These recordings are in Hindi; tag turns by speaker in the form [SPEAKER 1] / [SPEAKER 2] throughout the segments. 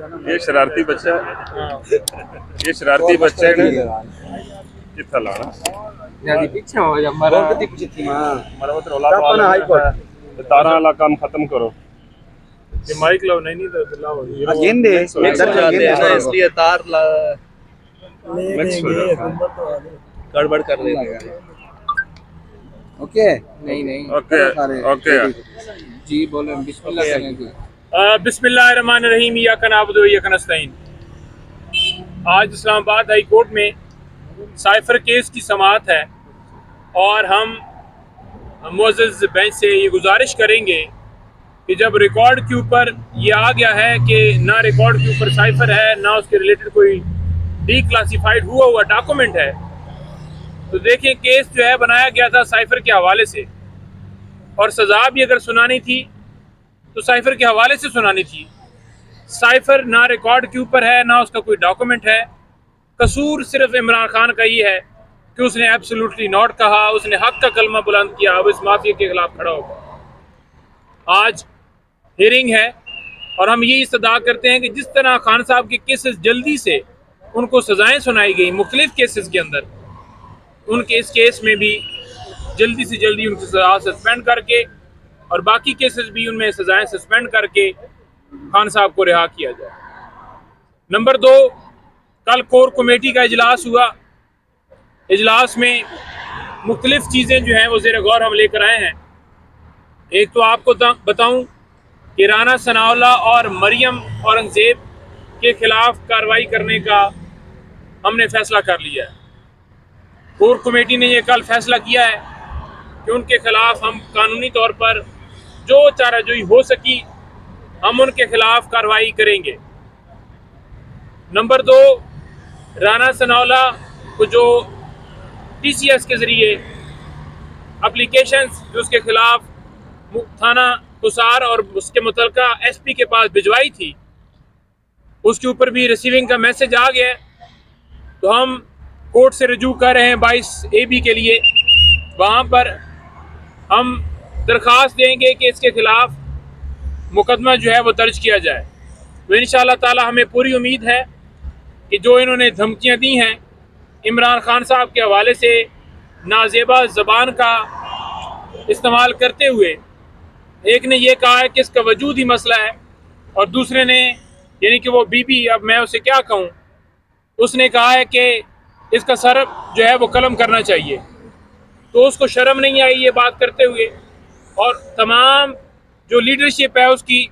[SPEAKER 1] ये शरारती बच्चा ये शरारती बच्चा है कितना लाना
[SPEAKER 2] jadi पीछे हो जा मरा
[SPEAKER 3] पीछे थी मां
[SPEAKER 1] मरा तो औलाद वाला हाई कोर्ट तारा वाला काम खत्म करो
[SPEAKER 4] ये माइक लाओ नहीं तो लाओ
[SPEAKER 3] गेंदे
[SPEAKER 2] इधर जाते हैं ना इसलिए तार गड़बड़ कर देगा।
[SPEAKER 3] ओके
[SPEAKER 2] नहीं
[SPEAKER 1] ओके ओके
[SPEAKER 2] जी बोले बिस्मिल्लाह करें।
[SPEAKER 4] बिस्मिल्लाहिर्रहमानिर्रहीम इय्याका नअबुदु व इय्याका नस्तईन। आज इस्लामाबाद हाई कोर्ट में साइफर केस की समाअत है और हम मुअज़्ज़ज़ बेंच से ये गुजारिश करेंगे कि जब रिकॉर्ड के ऊपर ये आ गया है कि ना रिकॉर्ड के ऊपर साइफर है ना उसके रिलेटेड कोई डीक्लासिफाइड हुआ डॉक्यूमेंट है, तो देखें केस जो है बनाया गया था साइफर के हवाले से और सज़ा भी अगर सुनानी थी तो साइफर के हवाले से सुनानी थी। साइफर ना रिकॉर्ड के ऊपर है ना उसका कोई डॉक्यूमेंट है। कसूर सिर्फ इमरान खान का ही है कि उसने एब्सोल्युटली नॉट कहा, उसने हक का कलमा बुलंद किया, अब इस माफिया के खिलाफ खड़ा होगा। आज हियरिंग है और हम ये इस्तदा करते हैं कि जिस तरह खान साहब के केसेस जल्दी से उनको सज़ाएं सुनाई गई मुख्तलिफ केसेस के अंदर, उनके इस केस में भी जल्दी से जल्दी उनकी सज़ा सस्पेंड करके और बाकी केसेस भी उनमें सज़ाएं सस्पेंड करके खान साहब को रिहा किया जाए। नंबर 2, कल कोर कमेटी का इजलास हुआ। इजलास में मुख्तलिफ चीज़ें जो हैं वो ज़ेर गौर हम लेकर आए हैं। एक तो आपको बताऊं कि राना सनाउल्लाह और मरियम औरंगज़ेब के ख़िलाफ़ कार्रवाई करने का हमने फ़ैसला कर लिया है। कोर कमेटी ने यह कल फैसला किया है कि उनके ख़िलाफ़ हम कानूनी तौर पर जो चाराजोई हो सकी हम उनके ख़िलाफ़ कार्रवाई करेंगे। नंबर 2, राना सनाउल्लाह को जो TCS के ज़रिए एप्लीकेशंस जो उसके ख़िलाफ़ थाना कुसार और उसके मुतलका SP के पास भिजवाई थी, उसके ऊपर भी रिसीविंग का मैसेज आ गया है। तो हम कोर्ट से रजू कर रहे हैं 22 AB के लिए। वहाँ पर हम दरख्वास्त देंगे कि इसके ख़िलाफ़ मुकदमा जो है वो दर्ज किया जाए। तो इंशाअल्लाह ताला हमें पूरी उम्मीद है कि जो इन्होंने धमकियाँ दी हैं इमरान खान साहब के हवाले से नाजेबा ज़बान का इस्तेमाल करते हुए, एक ने यह कहा है कि इसका वजूद ही मसला है और दूसरे ने यानी कि वो बीबी, अब मैं उसे क्या कहूँ, उसने कहा है कि इसका सर जो है वो कलम करना चाहिए। तो उसको शर्म नहीं आई ये बात करते हुए और तमाम जो लीडरशिप है उसकी,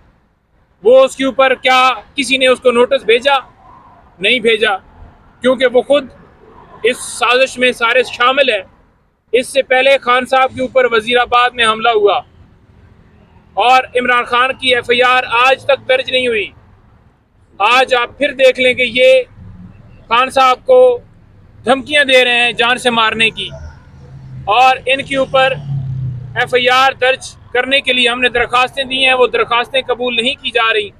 [SPEAKER 4] वो उसके ऊपर क्या किसी ने उसको नोटिस भेजा? नहीं भेजा, क्योंकि वो खुद इस साजिश में सारे शामिल है। इससे पहले खान साहब के ऊपर वजीराबाद में हमला हुआ और इमरान खान की FIR आज तक दर्ज नहीं हुई। आज आप फिर देख लें कि ये खान साहब को धमकियां दे रहे हैं जान से मारने की और इनके ऊपर FIR दर्ज करने के लिए हमने दरख्वास्तें दी हैं, वो दरख्वास्तें कबूल नहीं की जा रही,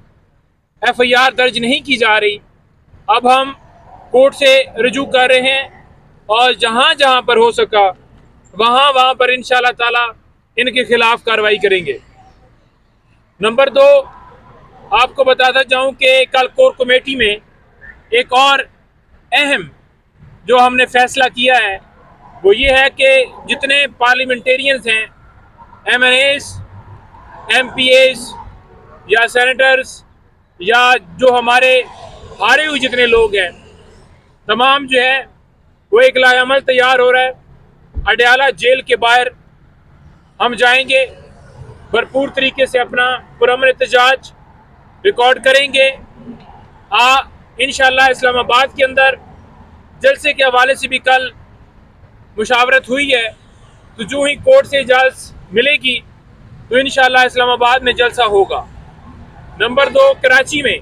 [SPEAKER 4] FIR दर्ज नहीं की जा रही। अब हम कोर्ट से रजू कर रहे हैं और जहाँ जहाँ पर हो सका वहाँ पर इंशाअल्लाह ताला इनके खिलाफ कार्रवाई करेंगे। नंबर 2, आपको बताता जाऊँ कि कल कोर कमेटी में एक और अहम जो हमने फैसला किया है वो ये है कि जितने पार्लियामेंटेरियंस हैं, MNAs, MPAs या सेनेटर्स या जो हमारे हारे हुए जितने लोग हैं, तमाम जो है वो एक लाएअमल तैयार हो रहा है। अडयाला जेल के बाहर हम जाएंगे, भरपूर तरीके से अपना पुरअमन एहतजाज रिकॉर्ड करेंगे। इंशाअल्लाह इस्लामाबाद के अंदर जलसे के हवाले से भी कल मुशावरत हुई है, तो जो ही कोर्ट से इजाज़त मिलेगी तो इंशाअल्लाह इस्लामाबाद में जलसा होगा। नंबर 2, कराची में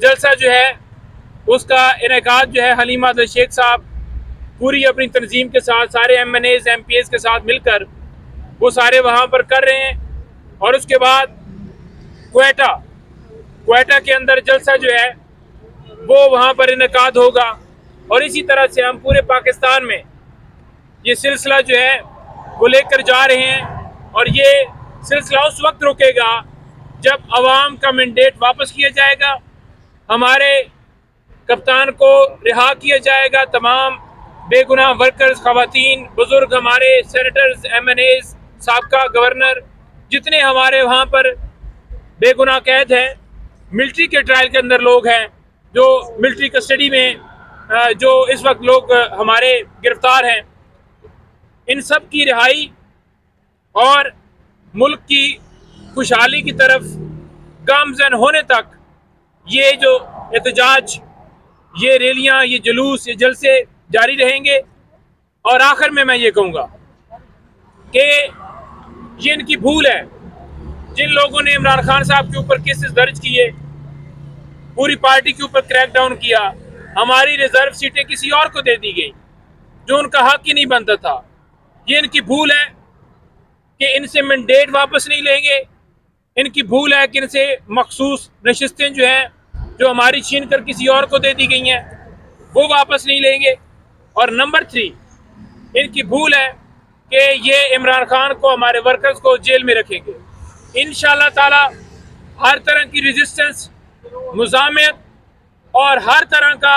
[SPEAKER 4] जलसा जो है उसका इनेकाद जो है हलीमा अब्दुल शेख साहब पूरी अपनी तंजीम के साथ सारे MNAs MPAs के साथ मिलकर वो सारे वहाँ पर कर रहे हैं। और उसके बाद क्वेटा के अंदर जलसा जो है वो वहाँ पर इनेकाद होगा और इसी तरह से हम पूरे पाकिस्तान में ये सिलसिला जो है वो लेकर जा रहे हैं। और ये सिलसिला उस वक्त रुकेगा जब अवाम का मैंडेट वापस किया जाएगा हमारे कप्तान को रिहा किया जाएगा। तमाम बेगुनाह वर्कर्स, खवातीन, बुजुर्ग, हमारे सेनेटर्स, MNAs, साबका गवर्नर, जितने हमारे वहाँ पर बेगुनाह कैद हैं, मिलिट्री के ट्रायल के अंदर लोग हैं, जो मिलिट्री कस्टडी में जो इस वक्त लोग हमारे गिरफ्तार हैं, इन सब की रिहाई और मुल्क की खुशहाली की तरफ गामजन होने तक ये जो एहतजाज, ये रैलियाँ, ये जुलूस, ये जलसे जारी रहेंगे। और आखिर में मैं ये कहूँगा कि ये इनकी भूल है, जिन लोगों ने इमरान खान साहब के ऊपर केसेस दर्ज किए, पूरी पार्टी के ऊपर क्रैकडाउन किया, हमारी रिजर्व सीटें किसी और को दे दी गई जो उनका हक ही नहीं बनता था। ये इनकी भूल है कि इनसे मैंडेट वापस नहीं लेंगे। इनकी भूल है कि इनसे मखसूस नशिस्तें जो हैं, जो हमारी छीन कर किसी और को दे दी गई हैं, वो वापस नहीं लेंगे। और नंबर 3, इनकी भूल है कि ये इमरान खान को, हमारे वर्कर्स को जेल में रखेंगे। इंशाअल्लाह ताला हर तरह की रेजिस्टेंस, मुज़ामत और हर तरह का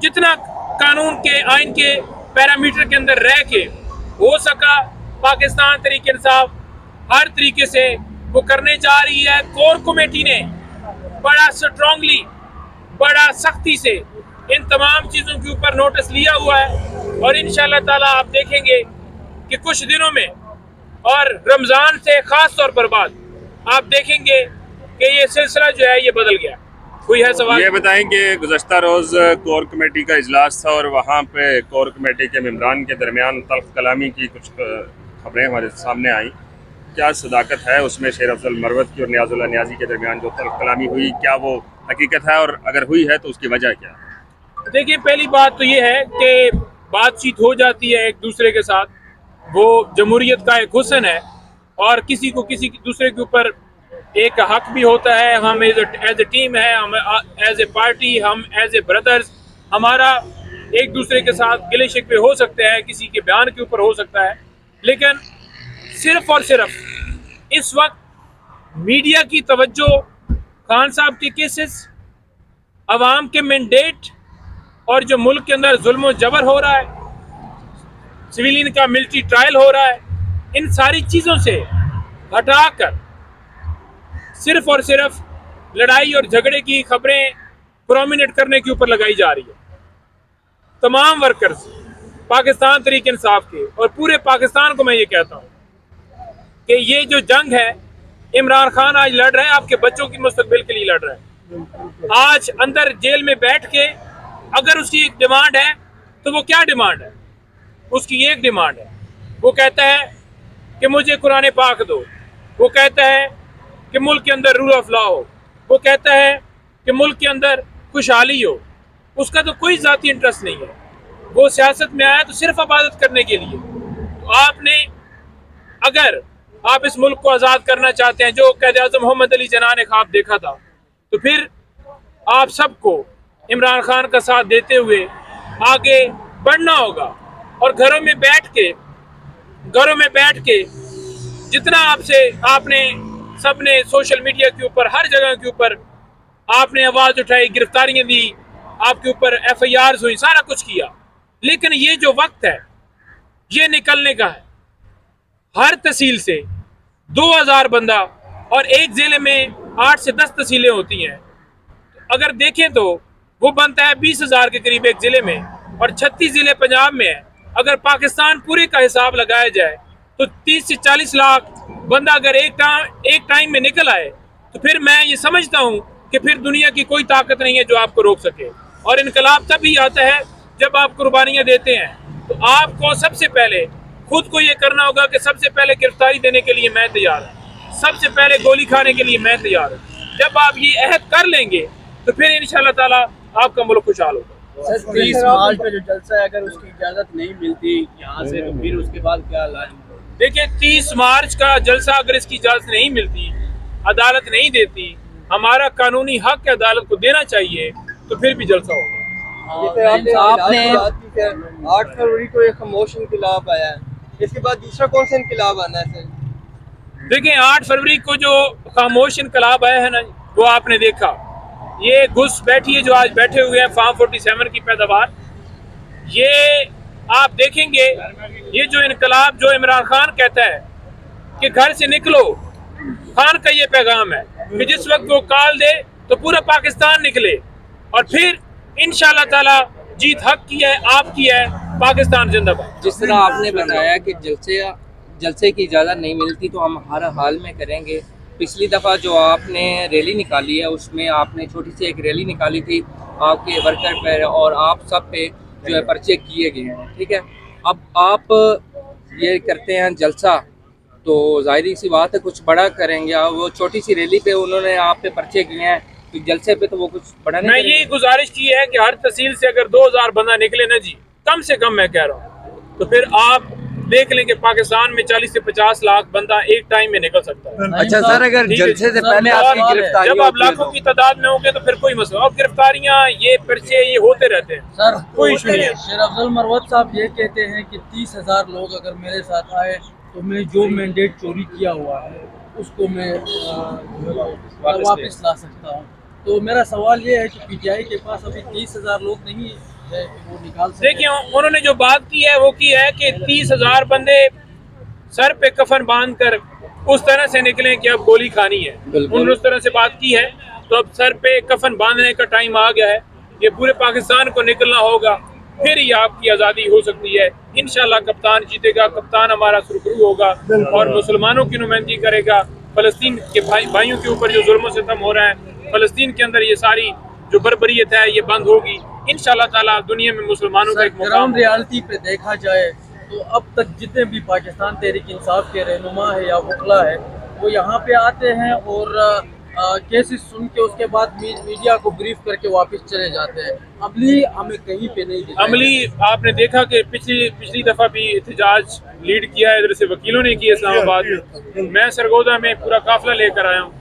[SPEAKER 4] जितना कानून के, आइन के पैरामीटर के अंदर रह के हो सका, पाकिस्तान तरीके इंसाफ हर तरीके से वो करने जा रही है। कोर कमेटी ने बड़ा स्ट्रांगली, बड़ा सख्ती से इन तमाम चीज़ों के ऊपर नोटिस लिया हुआ है। और इंशाअल्लाह ताला आप देखेंगे कि कुछ दिनों में, और रमज़ान से ख़ास तौर पर बाद, आप देखेंगे कि ये सिलसिला जो है ये बदल गया। कोई है सवाल?
[SPEAKER 1] ये बताएं कि गुज़श्ता रोज़ कोर कमेटी का इजलास था और वहाँ पे कोर कमेटी के मेंबरान के दरमियान तल्ख कलामी की कुछ खबरें हमारे सामने आई। क्या सदाकत है उसमें शेर अफजल मरवत की और नियाज़ुल्लाह नियाज़ी के दरमियान जो तल्ख कलामी हुई, क्या वो हकीकत है, और अगर हुई है तो उसकी वजह क्या है?
[SPEAKER 4] देखिए, पहली बात तो ये है कि बातचीत हो जाती है एक दूसरे के साथ, वो जमहूरियत का एक हुस्न है, और किसी को किसी दूसरे के ऊपर एक हक भी होता है। हम एज ए टीम है, हम एज ए पार्टी, हम एज ए ब्रदर्स, हमारा एक दूसरे के साथ गिले शिकवे हो सकते हैं, किसी के बयान के ऊपर हो सकता है, लेकिन सिर्फ और सिर्फ इस वक्त मीडिया की तवज्जो, खान साहब के केसेस, अवाम के मैंडेट, और जो मुल्क के अंदर जुल्म और जबर हो रहा है, सिविलियन का मिलिट्री ट्रायल हो रहा है, इन सारी चीज़ों से हटाकर सिर्फ और सिर्फ लड़ाई और झगड़े की खबरें प्रोमिनेट करने के ऊपर लगाई जा रही है। तमाम वर्कर्स पाकिस्तान तरीके इंसाफ के और पूरे पाकिस्तान को मैं ये कहता हूँ कि ये जो जंग है, इमरान खान आज लड़ रहा है, आपके बच्चों की मुस्तकबिल के लिए लड़ रहा है। आज अंदर जेल में बैठ के अगर उसकी एक डिमांड है तो वो क्या डिमांड है? उसकी एक डिमांड है, वो कहता है कि मुझे कुरान पाक दो, वो कहता है कि मुल्क के अंदर रूल ऑफ लॉ हो, वो कहता है कि मुल्क के अंदर खुशहाली हो। उसका तो कोई ज़ाती इंटरेस्ट नहीं है, वो सियासत में आया तो सिर्फ इबादत करने के लिए। तो आपने, अगर आप इस मुल्क को आज़ाद करना चाहते हैं, जो क़ायद-ए-आज़म मोहम्मद अली जिन्ना ने ख्वाब देखा था, तो फिर आप सबको इमरान खान का साथ देते हुए आगे बढ़ना होगा। और घरों में बैठ के जितना आपने सबने सोशल मीडिया के ऊपर, हर जगह के ऊपर आपने आवाज़ उठाई, गिरफ्तारियां दी, आपके ऊपर FIRs हुई, सारा कुछ किया, लेकिन ये जो वक्त है ये निकलने का है। हर तहसील से 2000 बंदा, और एक ज़िले में 8 से 10 तहसीलें होती हैं, अगर देखें तो वो बनता है 20,000 के करीब एक ज़िले में, और 36 ज़िले पंजाब में है। अगर पाकिस्तान पूरे का हिसाब लगाया जाए तो 30 से 40 लाख बंदा अगर एक टाइम में निकल आए, तो फिर मैं ये समझता हूँ कि फिर दुनिया की कोई ताकत नहीं है जो आपको रोक सके। और इनकलाब तभी आता है जब आप कुर्बानियाँ देते हैं। तो आपको सबसे पहले खुद को ये करना होगा कि सबसे पहले गिरफ्तारी देने के लिए मैं तैयार हूँ, सबसे पहले गोली खाने के लिए मैं तैयार हूँ। जब आप ये अहद कर लेंगे तो फिर इंशाअल्लाह ताला आपका मुल्क खुशहाल होगा।
[SPEAKER 2] 30 मार्च का जो जलसा है, अगर उसकी इजाज़त नहीं मिलती यहाँ से, तो फिर उसके बाद क्या लाइन?
[SPEAKER 4] देखिए, 30 मार्च का जलसा अगर इसकी इजाज़त नहीं मिलती, अदालत नहीं देती, हमारा कानूनी हक अदालत को देना चाहिए, तो फिर भी जलसा होगा।
[SPEAKER 3] आपने 8 फरवरी को एक खामोश इनकलाब आया है, इसके बाद दूसरा कौन सा इनकलाब आना है सर?
[SPEAKER 4] देखिए, 8 फरवरी को जो खामोश इनकलाब आया है ना, वो आपने देखा, ये घुस बैठी है जो आज बैठे हुए हैं फार्म 47 की पैदावार, ये आप देखेंगे ये जो इनकलाब जो इमरान खान कहता है कि घर से निकलो, खान का ये पैगाम है कि जिस वक्त वो कॉल दे तो पूरा पाकिस्तान निकले और फिर इंशाअल्लाह ताला जीत हक की है, आपकी है, पाकिस्तान जिंदाबाद।
[SPEAKER 5] जिस तरह आपने बताया कि जलसे की इजाज़त नहीं मिलती तो हम हर हाल में करेंगे। पिछली दफ़ा जो आपने रैली निकाली है उसमें आपने छोटी सी एक रैली निकाली थी आपके वर्कर पर और आप सब पे जो है पर्चे किए गए हैं, ठीक है। अब आप ये करते हैं जलसा तो जाहिर सी बात है कुछ बड़ा करेंगे। अब वो छोटी सी रैली पे उन्होंने आप पे पर्चे किए हैं तो जलसे पे तो वो कुछ बड़ा नहीं।
[SPEAKER 4] मैं ये गुजारिश की है कि हर तहसील से अगर 2000 बंदा निकले ना जी, कम से कम मैं कह रहा हूँ, तो फिर आप देख लें कि पाकिस्तान में 40 से 50 लाख बंदा एक टाइम में निकल सकता है।
[SPEAKER 6] अच्छा सर, अगर जलसे से पहले आपकी गिरफ्तारी
[SPEAKER 4] जब आप लाखों की तादाद में होंगे तो फिर कोई मसला, और गिरफ्तारियां ये पर्चे ये होते रहते हैं
[SPEAKER 2] सर,
[SPEAKER 4] कोई इशू नहीं है।
[SPEAKER 2] शेर अफजल मरवत साहब ये कहते हैं कि 30,000 लोग अगर मेरे साथ आए तो मैं जो मैंडेट चोरी किया हुआ है उसको मैं वापस ला सकता हूँ। तो मेरा सवाल ये है कि पीटीआई के पास अभी 30,000 लोग नहीं है कि वो निकाल सकते।
[SPEAKER 4] देखिए उन्होंने जो बात की है वो की है कि 30,000 बंदे सर पे कफन बांध कर उस तरह से निकले कि अब गोली खानी है, उन्होंने उस तरह से बात की है। तो अब सर पे कफन बांधने का टाइम आ गया है, ये पूरे पाकिस्तान को निकलना होगा, फिर ही आपकी आज़ादी हो सकती है। इंशाल्लाह कप्तान जीतेगा, कप्तान हमारा सुरखरू होगा और मुसलमानों की नुमाइंदगी करेगा। फ़लस्तीन के भाइयों के ऊपर जो जुल्म सितम हो रहा है, फ़लस्तीन के अंदर ये सारी जो बर्बरियत है ये बंद होगी इंशाल्लाह ताला। दुनिया में मुसलमानों का एक मुकाम
[SPEAKER 2] रियलिटी पे देखा जाए तो अब तक जितने भी पाकिस्तान तहरीक इंसाफ के रहनुमा है या वकला है वो यहाँ पे आते हैं और केसेस सुन के उसके बाद मीडिया को ब्रीफ करके वापस चले जाते हैं। अमली हमें कहीं पे नहीं दिखाई।
[SPEAKER 4] अमली आपने देखा कि पिछली दफ़ा भी एहतजाज लीड किया है, इधर से वकीलों ने किया इस्लामाबाद में, मैं सरगोदा में पूरा काफिला लेकर आया हूँ।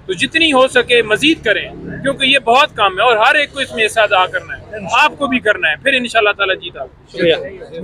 [SPEAKER 4] तो जितनी हो सके मजीद करें क्योंकि ये बहुत काम है और हर एक को इसमें हिस्सा अदा करना है, आपको भी करना है, फिर इंशाल्लाह ताला जीत आएगी।